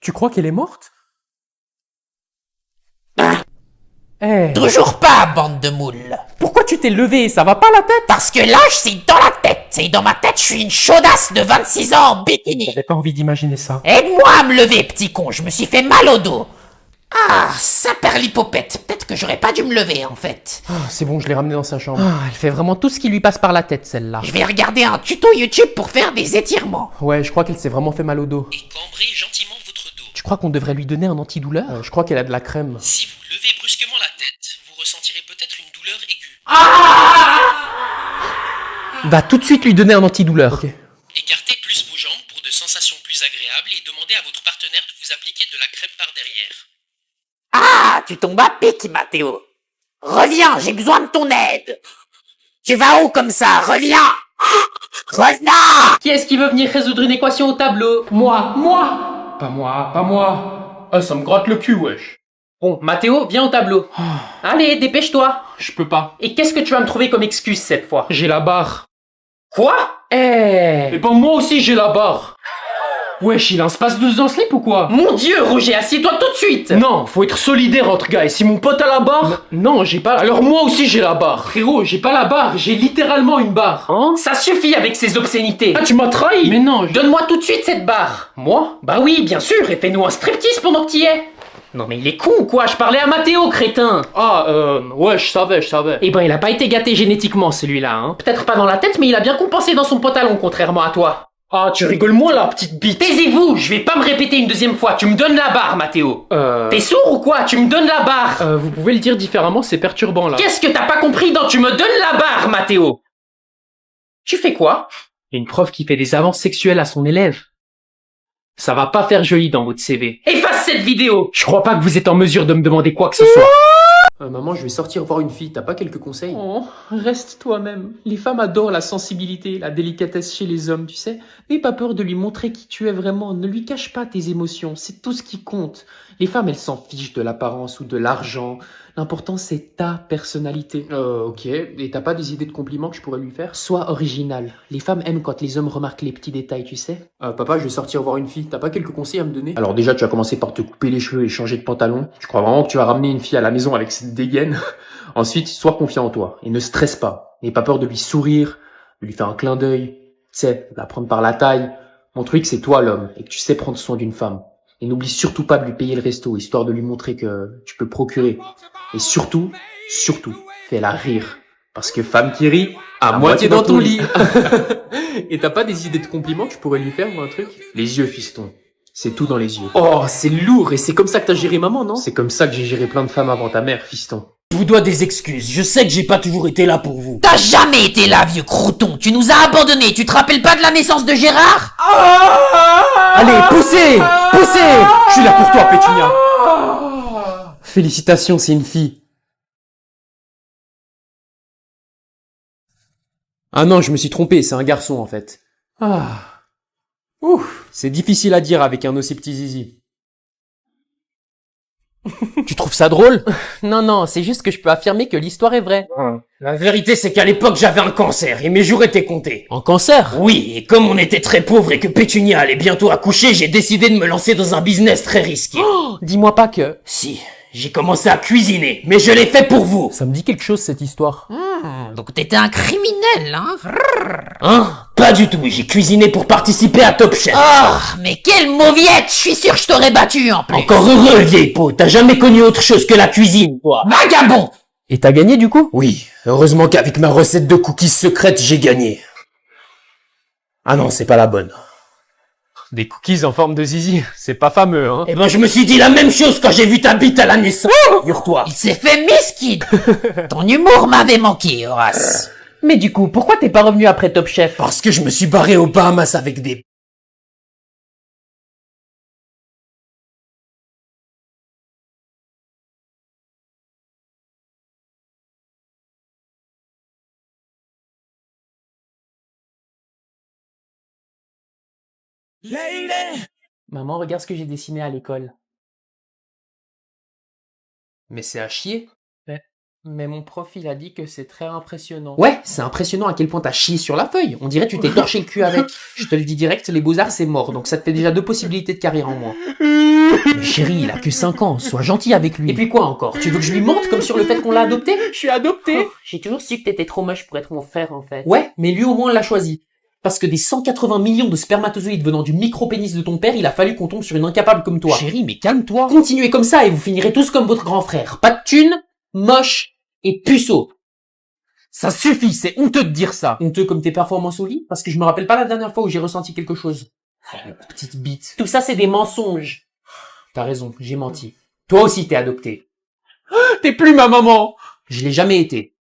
Tu crois qu'elle est morte? Eh, Toujours pas, bande de moules. pourquoi tu t'es levé? Ça va pas la tête? Parce que l'âge, c'est dans la tête. C'est dans ma tête, je suis une chaudasse de 26 ans en bikini. J'avais pas envie d'imaginer ça. Aide-moi à me lever, petit con, je me suis fait mal au dos. Ah, ça perd l'hypopète. Peut-être que j'aurais pas dû me lever, en fait. Ah, c'est bon, je l'ai ramené dans sa chambre. Ah, elle fait vraiment tout ce qui lui passe par la tête, celle-là. Je vais regarder un tuto YouTube pour faire des étirements. Ouais, je crois qu'elle s'est vraiment fait mal au dos. Et cambrez gentiment votre dos. Tu crois qu'on devrait lui donner un antidouleur? Je crois qu'elle a de la crème. Si vous levez brusquement la tête, vous ressentirez peut-être une douleur aiguë. Va tout de suite lui donner un antidouleur. Ok. Écartez plus vos jambes pour de sensations plus agréables et demandez à votre partenaire de vous appliquer de la crème par derrière. Ah, tu tombes à pic, Mathéo. Reviens, j'ai besoin de ton aide. Tu vas où comme ça? Reviens. Reviens. Qui est-ce qui veut venir résoudre une équation au tableau? Moi! Pas moi, pas moi! Ah, ça me gratte le cul, wesh! Bon, Mathéo, viens au tableau. Allez, dépêche-toi. Je peux pas. Et qu'est-ce que tu vas me trouver comme excuse cette fois? J'ai la barre. Quoi? Eh ben moi aussi j'ai la barre! Wesh, il a un space 12 dans le slip ou quoi? Mon Dieu, Roger, assieds-toi tout de suite. Non, faut être solidaire entre gars, et si mon pote a la barre... Non, j'ai pas... Alors moi aussi j'ai la barre! Frérot, j'ai pas la barre, j'ai littéralement une barre! Hein? Ça suffit avec ces obscénités. Ah, tu m'as trahi! Mais non, Donne-moi tout de suite cette barre. Moi? Bah oui, bien sûr, et fais-nous un striptease pendant que t'y es. Non mais il est con ou quoi? Je parlais à Mathéo, crétin. Ah, ouais, je savais. Eh ben, il a pas été gâté génétiquement, celui-là, hein. Peut-être pas dans la tête, mais il a bien compensé dans son pantalon, contrairement à toi. Ah, tu rigoles moins là, petite bite! Taisez-vous, je vais pas me répéter une deuxième fois, tu me donnes la barre, Mathéo. T'es sourd ou quoi? Tu me donnes la barre. Vous pouvez le dire différemment, c'est perturbant là. Qu'est-ce que t'as pas compris dans tu me donnes la barre, Mathéo? Tu fais quoi? Une prof qui fait des avances sexuelles à son élève. Ça va pas faire joli dans votre CV. Efface cette vidéo. Je crois pas que vous êtes en mesure de me demander quoi que ce soit. Maman, je vais sortir voir une fille, t'as pas quelques conseils? Oh, reste toi-même. Les femmes adorent la sensibilité, la délicatesse chez les hommes, tu sais. N'aie pas peur de lui montrer qui tu es vraiment. Ne lui cache pas tes émotions, c'est tout ce qui compte. Les femmes, elles s'en fichent de l'apparence ou de l'argent. L'important, c'est ta personnalité. Ok. Et t'as pas des idées de compliments que je pourrais lui faire? Sois original. Les femmes aiment quand les hommes remarquent les petits détails, tu sais. Papa, je vais sortir voir une fille. T'as pas quelques conseils à me donner? Alors déjà, tu vas commencer par te couper les cheveux et changer de pantalon. Je crois vraiment que tu vas ramener une fille à la maison avec cette dégaine. Ensuite, sois confiant en toi et ne stresse pas. N'aie pas peur de lui sourire, de lui faire un clin d'œil. Tu sais, la prendre par la taille. Montre-lui que c'est toi l'homme et que tu sais prendre soin d'une femme. Et n'oublie surtout pas de lui payer le resto, histoire de lui montrer que tu peux procurer. Et surtout, fais-la rire. Parce que femme qui rit, à moitié dans ton lit. Et t'as pas des idées de compliments que je pourrais lui faire ou un truc? Les yeux, fiston. C'est tout dans les yeux. Oh, c'est lourd, et c'est comme ça que t'as géré maman, non? C'est comme ça que j'ai géré plein de femmes avant ta mère, fiston. Je vous dois des excuses, je sais que j'ai pas toujours été là pour vous. T'as jamais été là, vieux croton. Tu nous as abandonnés. Tu te rappelles pas de la naissance de Gérard? Allez, poussez! Poussez! Je suis là pour toi, Pétunia. Félicitations, c'est une fille. Ah non, je me suis trompé, c'est un garçon en fait. Ah. Ouf, c'est difficile à dire avec un aussi petit zizi. Tu trouves ça drôle? Non, c'est juste que je peux affirmer que l'histoire est vraie. La vérité c'est qu'à l'époque j'avais un cancer et mes jours étaient comptés. En cancer? Oui, et comme on était très pauvres et que Pétunia allait bientôt accoucher, j'ai décidé de me lancer dans un business très risqué. Dis-moi pas que... Si, j'ai commencé à cuisiner, mais je l'ai fait pour vous. Ça me dit quelque chose cette histoire. Donc t'étais un criminel, hein? Hein? Pas du tout, j'ai cuisiné pour participer à Top Chef. Ah, mais quelle mauviette! Je suis sûr que je t'aurais battu, en plus. Encore heureux, vieille peau, t'as jamais connu autre chose que la cuisine, toi. Vagabond! Et t'as gagné du coup? Oui, heureusement qu'avec ma recette de cookies secrète, j'ai gagné. Ah non, c'est pas la bonne. Des cookies en forme de zizi, c'est pas fameux, hein? Eh ben, je me suis dit la même chose quand j'ai vu ta bite à la naissance. Figure-toi. Il s'est fait misquide. Ton humour m'avait manqué, Horace. Mais du coup, pourquoi t'es pas revenu après Top Chef? Parce que je me suis barré aux Bahamas avec des... Maman, regarde ce que j'ai dessiné à l'école. Mais c'est à chier. Mais mon prof, il a dit que c'est très impressionnant. Ouais, c'est impressionnant à quel point t'as chié sur la feuille. On dirait que tu t'es torché le cul avec. Je te le dis direct, les beaux-arts c'est mort, donc ça te fait déjà 2 possibilités de carrière en moins. Mais chérie, il a que 5 ans, sois gentil avec lui. Et puis quoi encore? Tu veux que je lui mente comme sur le fait qu'on l'a adopté? Je suis adopté. J'ai toujours su que t'étais trop moche pour être mon frère en fait. Ouais, mais lui au moins on l'a choisi. Parce que des 180 millions de spermatozoïdes venant du micro-pénis de ton père, il a fallu qu'on tombe sur une incapable comme toi. Chérie, mais calme-toi. Continuez comme ça et vous finirez tous comme votre grand frère. Pas de thunes, moche et puceau. Ça suffit, c'est honteux de dire ça. Honteux comme tes performances au lit? Parce que je me rappelle pas la dernière fois où j'ai ressenti quelque chose. Petite bite. Tout ça c'est des mensonges. T'as raison, j'ai menti. Toi aussi t'es adopté. T'es plus ma maman. Je l'ai jamais été.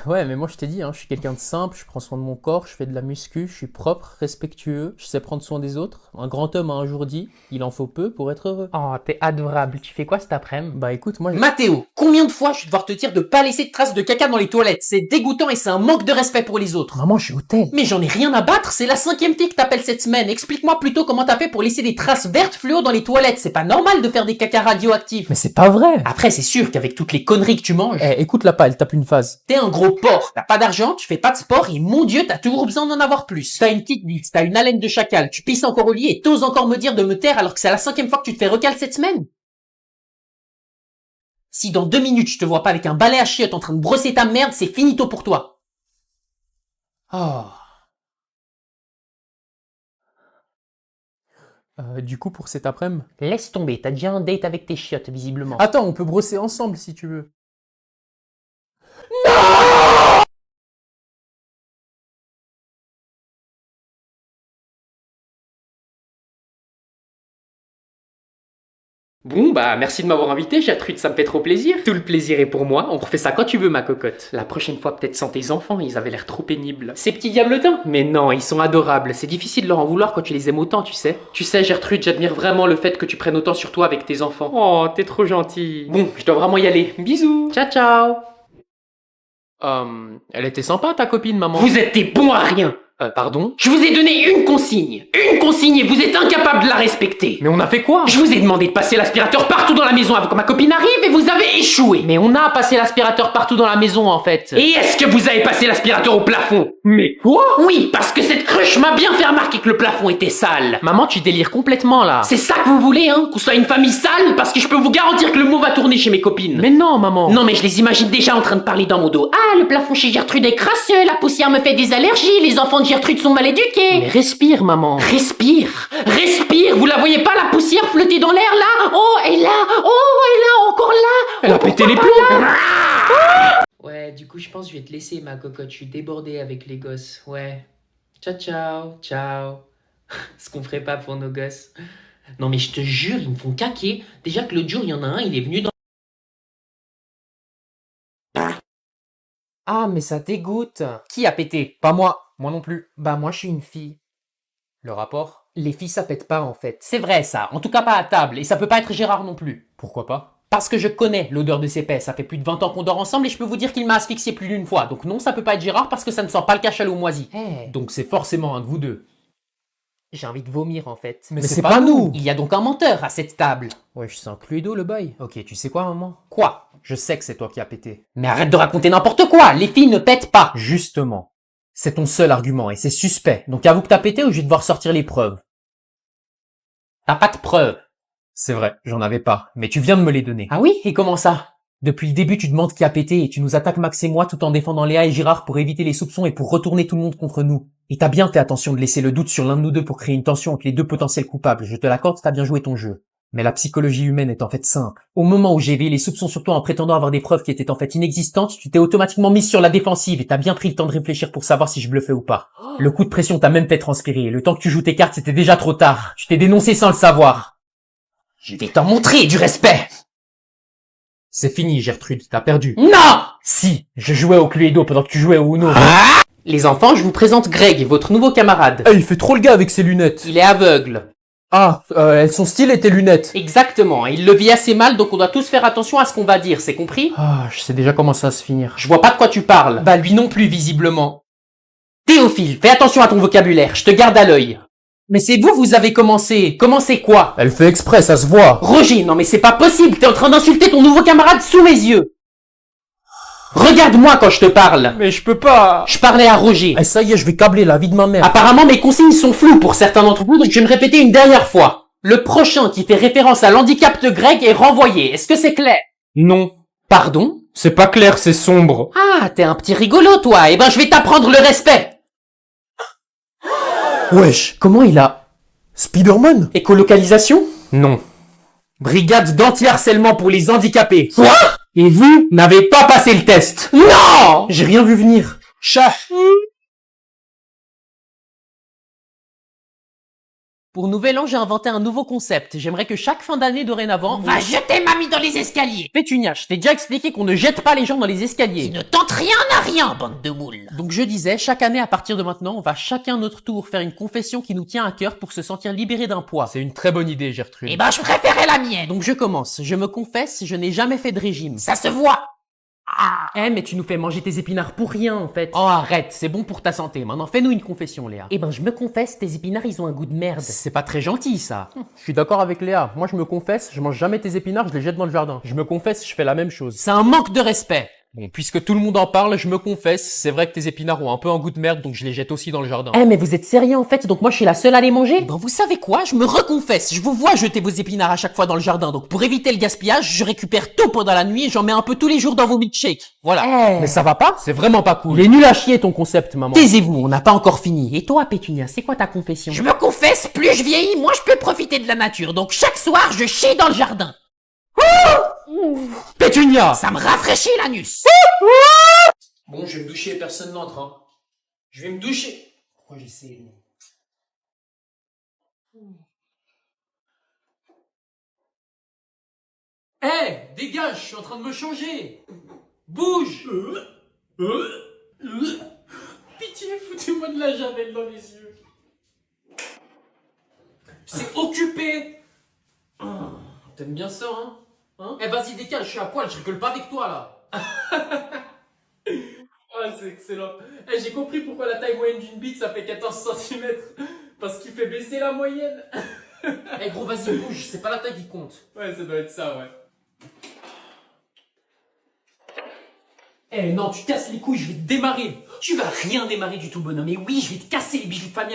Ouais, mais moi je t'ai dit, je suis quelqu'un de simple, je prends soin de mon corps, je fais de la muscu, je suis propre, respectueux, je sais prendre soin des autres. Un grand homme a un jour dit, il en faut peu pour être heureux. Oh, t'es adorable. Tu fais quoi cet après-midi? Bah écoute, moi... Mathéo, combien de fois je vais devoir te dire de pas laisser de traces de caca dans les toilettes? C'est dégoûtant et c'est un manque de respect pour les autres. Maman, je suis au tel. Mais j'en ai rien à battre, c'est la 5e fille que t'appelles cette semaine. Explique-moi plutôt comment t'as fait pour laisser des traces vertes fluo dans les toilettes. C'est pas normal de faire des caca radioactifs. Mais c'est pas vrai. Après, c'est sûr qu'avec toutes les conneries que tu manges... Écoute-la pas, elle tape une phase. T'es un gros porc, t'as pas d'argent, tu fais pas de sport et mon dieu, t'as toujours besoin d'en avoir plus. T'as une petite bite, t'as une haleine de chacal, tu pisses encore au lit et t'oses encore me dire de me taire alors que c'est la 5e fois que tu te fais recal cette semaine? Si dans 2 minutes je te vois pas avec un balai à chiottes en train de brosser ta merde, c'est finito pour toi. Oh. Du coup, pour cet après-midi... Laisse tomber, t'as déjà un date avec tes chiottes, visiblement. Attends, on peut brosser ensemble si tu veux. Bon, bah, merci de m'avoir invité, Gertrude, ça me fait trop plaisir. Tout le plaisir est pour moi, on refait ça quand tu veux, ma cocotte. La prochaine fois, peut-être sans tes enfants, ils avaient l'air trop pénibles. Ces petits diabletins? Mais non, ils sont adorables, c'est difficile de leur en vouloir quand tu les aimes autant, tu sais. Tu sais, Gertrude, j'admire vraiment le fait que tu prennes autant sur toi avec tes enfants. Oh, t'es trop gentille. Bon, je dois vraiment y aller. Bisous. Ciao, ciao. Elle était sympa, ta copine, maman. Vous êtes des bons à rien. Pardon? Je vous ai donné une consigne et vous êtes incapable de la respecter. Mais on a fait quoi? Je vous ai demandé de passer l'aspirateur partout dans la maison avant que ma copine arrive et vous avez échoué. Mais on a passé l'aspirateur partout dans la maison, en fait. Et est-ce que vous avez passé l'aspirateur au plafond? Mais quoi? Oui, parce que cette cruche m'a bien fait remarquer que le plafond était sale. Maman, tu délires complètement, là. C'est ça que vous voulez, hein? Qu'on soit une famille sale? Parce que je peux vous garantir que le mot va tourner chez mes copines. Mais non, maman. Non, mais je les imagine déjà en train de parler dans mon dos. Ah, le plafond chez Gertrude est crasseux, la poussière me fait des allergies, les enfants de Gertrude sont mal éduqués. Mais respire, maman. Respire, vous la voyez pas la poussière flotter dans l'air là? Oh, et là, encore là. Elle a pété les plombs. Ouais, du coup, je pense que je vais te laisser, ma cocotte. Je suis débordée avec les gosses. Ouais. Ciao. Ce qu'on ferait pas pour nos gosses. Non, mais je te jure, ils me font caquer. Déjà que l'autre jour, il y en a un, il est venu dans... Ah, mais ça dégoûte. Qui a pété? Pas moi. Moi non plus. Bah, moi, je suis une fille. Le rapport? Les filles, ça pète pas, en fait. C'est vrai, ça. En tout cas, pas à table. Et ça peut pas être Gérard non plus. Pourquoi pas? Parce que je connais l'odeur de ses paix. Ça fait plus de 20 ans qu'on dort ensemble et je peux vous dire qu'il m'a asphyxié plus d'une fois. Donc non, ça peut pas être Gérard parce que ça ne sent pas le cachalot moisi. Donc c'est forcément un de vous deux. J'ai envie de vomir, en fait. Mais c'est pas nous. Il y a donc un menteur à cette table. Ouais, je sens Cluedo, le bail. Ok, tu sais quoi, maman? Quoi? Je sais que c'est toi qui as pété. Mais arrête de raconter n'importe quoi. Les filles ne pètent pas. Justement. C'est ton seul argument et c'est suspect. Donc avoue que t'as pété ou je vais devoir sortir les preuves. T'as pas de preuves. C'est vrai, j'en avais pas. Mais tu viens de me les donner. Ah oui? Et comment ça? Depuis le début, tu demandes qui a pété et tu nous attaques Max et moi tout en défendant Léa et Girard pour éviter les soupçons et pour retourner tout le monde contre nous. Et t'as bien fait attention de laisser le doute sur l'un de nous deux pour créer une tension entre les deux potentiels coupables. Je te l'accorde, t'as bien joué ton jeu. Mais la psychologie humaine est en fait simple. Au moment où j'ai éveillé les soupçons sur toi en prétendant avoir des preuves qui étaient en fait inexistantes, tu t'es automatiquement mise sur la défensive et t'as bien pris le temps de réfléchir pour savoir si je bluffais ou pas. Le coup de pression t'a même fait transpirer et le temps que tu joues tes cartes, c'était déjà trop tard. Tu t'es dénoncé sans le savoir. Je vais t'en montrer du respect. C'est fini, Gertrude, t'as perdu. Non! Si, je jouais au Cluedo pendant que tu jouais au Uno. Les enfants, je vous présente Greg, votre nouveau camarade. Il fait trop le gars avec ses lunettes. Il est aveugle. Ah, son style et tes lunettes. Exactement, il le vit assez mal, donc on doit tous faire attention à ce qu'on va dire, c'est compris? Ah, je sais déjà comment ça va se finir. Je vois pas de quoi tu parles. Bah lui non plus, visiblement. Théophile, fais attention à ton vocabulaire, je te garde à l'œil. Mais c'est vous avez commencé. Commencé quoi? Elle fait exprès, ça se voit. Roger, non mais c'est pas possible, t'es en train d'insulter ton nouveau camarade sous mes yeux. Regarde-moi quand je te parle. Mais je peux pas. Je parlais à Roger. Eh, ça y est, je vais câbler la vie de ma mère. Apparemment, mes consignes sont floues pour certains d'entre vous, donc je vais me répéter une dernière fois. Le prochain qui fait référence à l'handicap de Greg est renvoyé. Est-ce que c'est clair? Non. Pardon? C'est pas clair, c'est sombre. Ah, t'es un petit rigolo, toi. Eh ben, je vais t'apprendre le respect. Wesh. Comment il a? Spider-Man? Écolocalisation? Non. Brigade d'anti-harcèlement pour les handicapés. Quoi? Et vous n'avez pas passé le test. Non! J'ai rien vu venir. Chat. Pour Nouvel An, j'ai inventé un nouveau concept. J'aimerais que chaque fin d'année dorénavant... Va jeter mamie dans les escaliers. Pétunia, je t'ai déjà expliqué qu'on ne jette pas les gens dans les escaliers. Qui ne tente rien à rien, bande de moules. Donc je disais, chaque année à partir de maintenant, on va chacun notre tour faire une confession qui nous tient à cœur pour se sentir libéré d'un poids. C'est une très bonne idée, Gertrude. Eh ben, je préférais la mienne. Donc je commence. Je me confesse, je n'ai jamais fait de régime. Ça se voit. Eh, mais tu nous fais manger tes épinards pour rien, en fait. Oh, arrête, c'est bon pour ta santé. Maintenant, fais-nous une confession, Léa. Eh ben, je me confesse, tes épinards, ils ont un goût de merde. C'est pas très gentil, ça. Je suis d'accord avec Léa. Moi, je me confesse, je mange jamais tes épinards, je les jette dans le jardin. Je me confesse, je fais la même chose. C'est un manque de respect. Bon, puisque tout le monde en parle, je me confesse, c'est vrai que tes épinards ont un peu un goût de merde, donc je les jette aussi dans le jardin. Eh, mais vous êtes sérieux, en fait? Donc moi, je suis la seule à les manger? Ben, vous savez quoi? Je me reconfesse. Je vous vois jeter vos épinards à chaque fois dans le jardin. Donc pour éviter le gaspillage, je récupère tout pendant la nuit et j'en mets un peu tous les jours dans vos milkshakes. Voilà. Mais ça va pas? C'est vraiment pas cool. Il est nul à chier, ton concept, maman. Taisez-vous, on n'a pas encore fini. Et toi, Pétunia, c'est quoi ta confession? Je me confesse, plus je vieillis, moins je peux profiter de la nature. Donc chaque soir, je chie dans le jardin. Pétunia! Ça me rafraîchit l'anus. Bon, je vais me doucher et personne n'entre, hein. Je vais me doucher. Pourquoi j'essaie? Eh, dégage, je suis en train de me changer. Bouge. Pitié, foutez-moi de la javel dans les yeux. C'est occupé. T'aimes bien ça, hein? Eh, vas-y, dégage, je suis à poil, je rigole pas avec toi, là. Ah, c'est excellent. Eh, j'ai compris pourquoi la taille moyenne d'une bite, ça fait 14 cm. Parce qu'il fait baisser la moyenne. Eh, gros, vas-y, bouge, c'est pas la taille qui compte. Ouais, ça doit être ça, ouais. Eh non, tu casses les couilles, je vais te démarrer. Tu vas rien démarrer du tout, bonhomme. Et oui, je vais te casser les bijoux de famille.